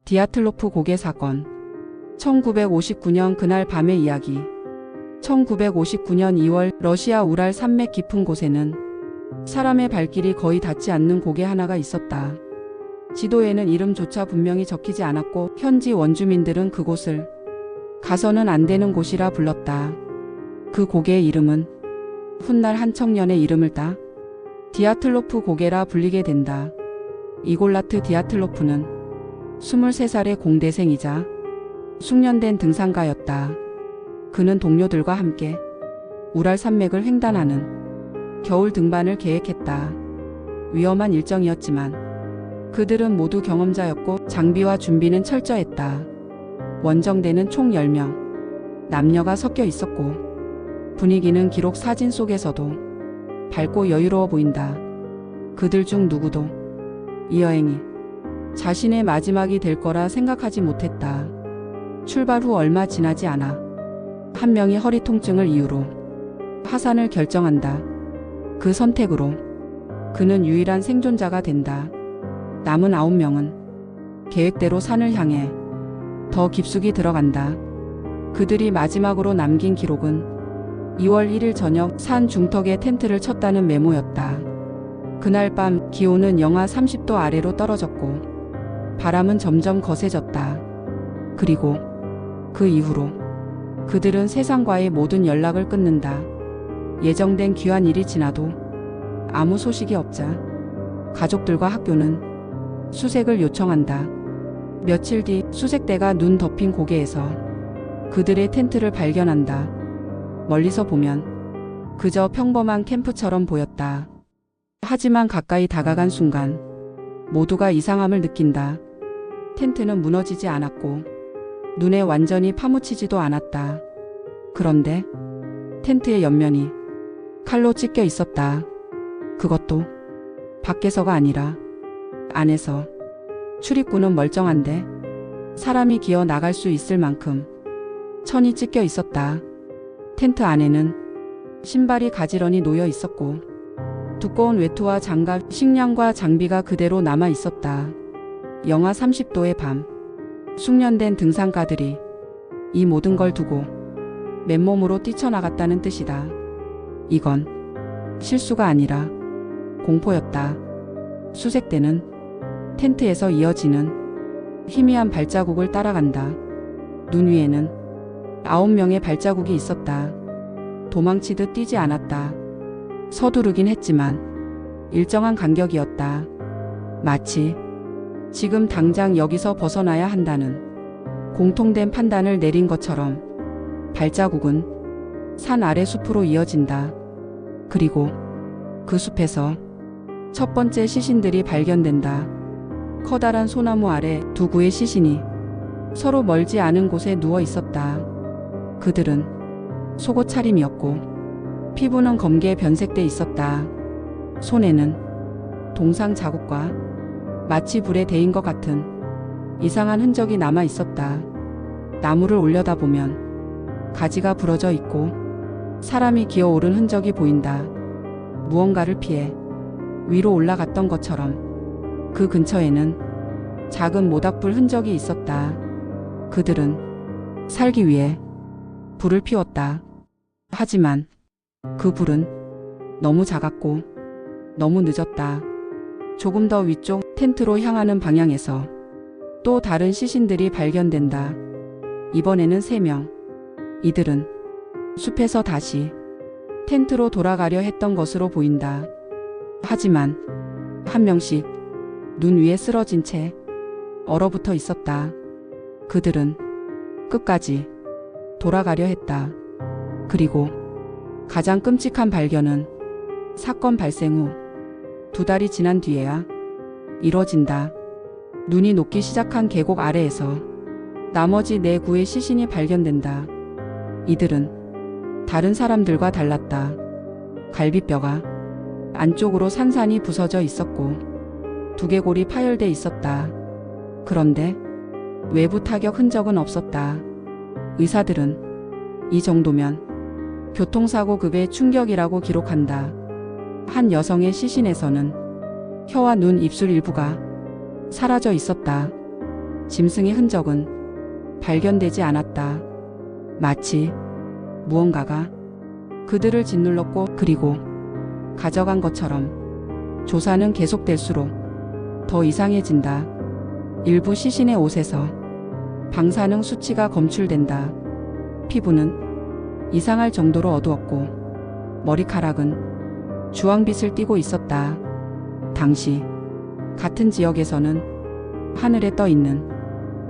디아틀로프 고개 사건. 1959년 그날 밤의 이야기. 1959년 2월 러시아 우랄 산맥 깊은 곳에는 사람의 발길이 거의 닿지 않는 고개 하나가 있었다. 지도에는 이름조차 분명히 적히지 않았고 현지 원주민들은 그곳을 가서는 안 되는 곳이라 불렀다. 그 고개의 이름은 훗날 한 청년의 이름을 따 디아틀로프 고개라 불리게 된다. 이골라트 디아틀로프는 23살의 공대생이자 숙련된 등산가였다. 그는 동료들과 함께 우랄 산맥을 횡단하는 겨울 등반을 계획했다. 위험한 일정이었지만 그들은 모두 경험자였고 장비와 준비는 철저했다. 원정대는 총 10명, 남녀가 섞여 있었고 분위기는 기록 사진 속에서도 밝고 여유로워 보인다. 그들 중 누구도 이 여행이 자신의 마지막이 될 거라 생각하지 못했다. 출발 후 얼마 지나지 않아 한 명이 허리 통증을 이유로 하산을 결정한다. 그 선택으로 그는 유일한 생존자가 된다. 남은 9명은 계획대로 산을 향해 더 깊숙이 들어간다. 그들이 마지막으로 남긴 기록은 2월 1일 저녁 산 중턱에 텐트를 쳤다는 메모였다. 그날 밤 기온은 영하 30도 아래로 떨어졌고 바람은 점점 거세졌다. 그리고 그 이후로 그들은 세상과의 모든 연락을 끊는다. 예정된 귀한 일이 지나도 아무 소식이 없자 가족들과 학교는 수색을 요청한다. 며칠 뒤 수색대가 눈 덮인 고개에서 그들의 텐트를 발견한다. 멀리서 보면 그저 평범한 캠프처럼 보였다. 하지만 가까이 다가간 순간 모두가 이상함을 느낀다. 텐트는 무너지지 않았고 눈에 완전히 파묻히지도 않았다. 그런데 텐트의 옆면이 칼로 찢겨 있었다. 그것도 밖에서가 아니라 안에서. 출입구는 멀쩡한데 사람이 기어 나갈 수 있을 만큼 천이 찢겨 있었다. 텐트 안에는 신발이 가지런히 놓여 있었고 두꺼운 외투와 장갑, 식량과 장비가 그대로 남아 있었다. 영하 30도의 밤, 숙련된 등산가들이 이 모든 걸 두고 맨몸으로 뛰쳐나갔다는 뜻이다. 이건 실수가 아니라 공포였다. 수색대는 텐트에서 이어지는 희미한 발자국을 따라간다. 눈 위에는 9명의 발자국이 있었다. 도망치듯 뛰지 않았다. 서두르긴 했지만 일정한 간격이었다. 마치 지금 당장 여기서 벗어나야 한다는 공통된 판단을 내린 것처럼 발자국은 산 아래 숲으로 이어진다. 그리고 그 숲에서 첫 번째 시신들이 발견된다. 커다란 소나무 아래 두 구의 시신이 서로 멀지 않은 곳에 누워 있었다. 그들은 속옷 차림이었고 피부는 검게 변색돼 있었다. 손에는 동상 자국과 마치 불에 데인 것 같은 이상한 흔적이 남아 있었다. 나무를 올려다보면 가지가 부러져 있고 사람이 기어오른 흔적이 보인다. 무언가를 피해 위로 올라갔던 것처럼. 그 근처에는 작은 모닥불 흔적이 있었다. 그들은 살기 위해 불을 피웠다. 하지만 그 불은 너무 작았고 너무 늦었다. 조금 더 위쪽 텐트로 향하는 방향에서 또 다른 시신들이 발견된다. 이번에는 3명. 이들은 숲에서 다시 텐트로 돌아가려 했던 것으로 보인다. 하지만 한 명씩 눈 위에 쓰러진 채 얼어붙어 있었다. 그들은 끝까지 돌아가려 했다. 그리고 가장 끔찍한 발견은 사건 발생 후 2달이 지난 뒤에야 이뤄진다. 눈이 녹기 시작한 계곡 아래에서 나머지 4구의 시신이 발견된다. 이들은 다른 사람들과 달랐다. 갈비뼈가 안쪽으로 산산이 부서져 있었고 두개골이 파열돼 있었다. 그런데 외부 타격 흔적은 없었다. 의사들은 이 정도면 교통사고급의 충격이라고 기록한다. 한 여성의 시신에서는 혀와 눈, 입술 일부가 사라져 있었다. 짐승의 흔적은 발견되지 않았다. 마치 무언가가 그들을 짓눌렀고 그리고 가져간 것처럼 조사는 계속될수록 더 이상해진다. 일부 시신의 옷에서 방사능 수치가 검출된다. 피부는 이상할 정도로 어두웠고 머리카락은 주황빛을 띠고 있었다. 당시 같은 지역에서는 하늘에 떠 있는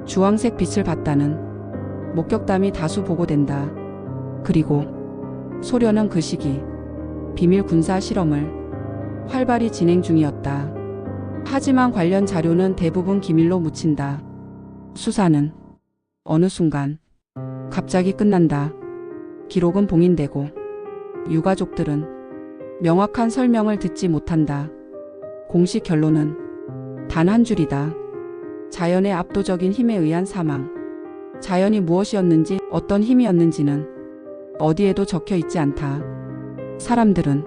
주황색 빛을 봤다는 목격담이 다수 보고된다. 그리고 소련은 그 시기 비밀 군사 실험을 활발히 진행 중이었다. 하지만 관련 자료는 대부분 기밀로 묻힌다. 수사는 어느 순간 갑자기 끝난다. 기록은 봉인되고 유가족들은 명확한 설명을 듣지 못한다. 공식 결론은 단 한 줄이다. 자연의 압도적인 힘에 의한 사망. 자연이 무엇이었는지 어떤 힘이었는지는 어디에도 적혀 있지 않다. 사람들은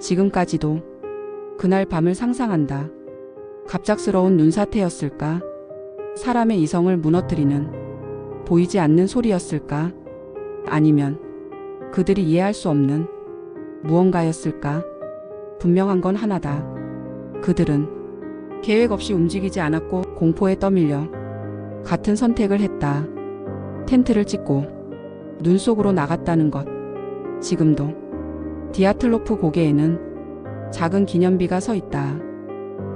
지금까지도 그날 밤을 상상한다. 갑작스러운 눈사태였을까? 사람의 이성을 무너뜨리는 보이지 않는 소리였을까? 아니면 그들이 이해할 수 없는 무언가였을까? 분명한 건 하나다. 그들은 계획 없이 움직이지 않았고 공포에 떠밀려 같은 선택을 했다. 텐트를 찍고 눈 속으로 나갔다는 것. 지금도 디아틀로프 고개에는 작은 기념비가 서 있다.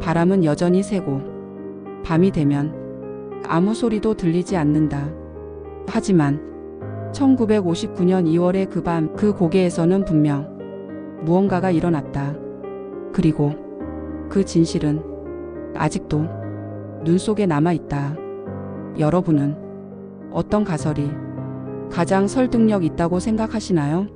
바람은 여전히 세고 밤이 되면 아무 소리도 들리지 않는다. 하지만 1959년 2월의 그 밤 그 고개에서는 분명 무언가가 일어났다. 그리고 그 진실은 아직도 눈 속에 남아있다. 여러분은 어떤 가설이 가장 설득력 있다고 생각하시나요?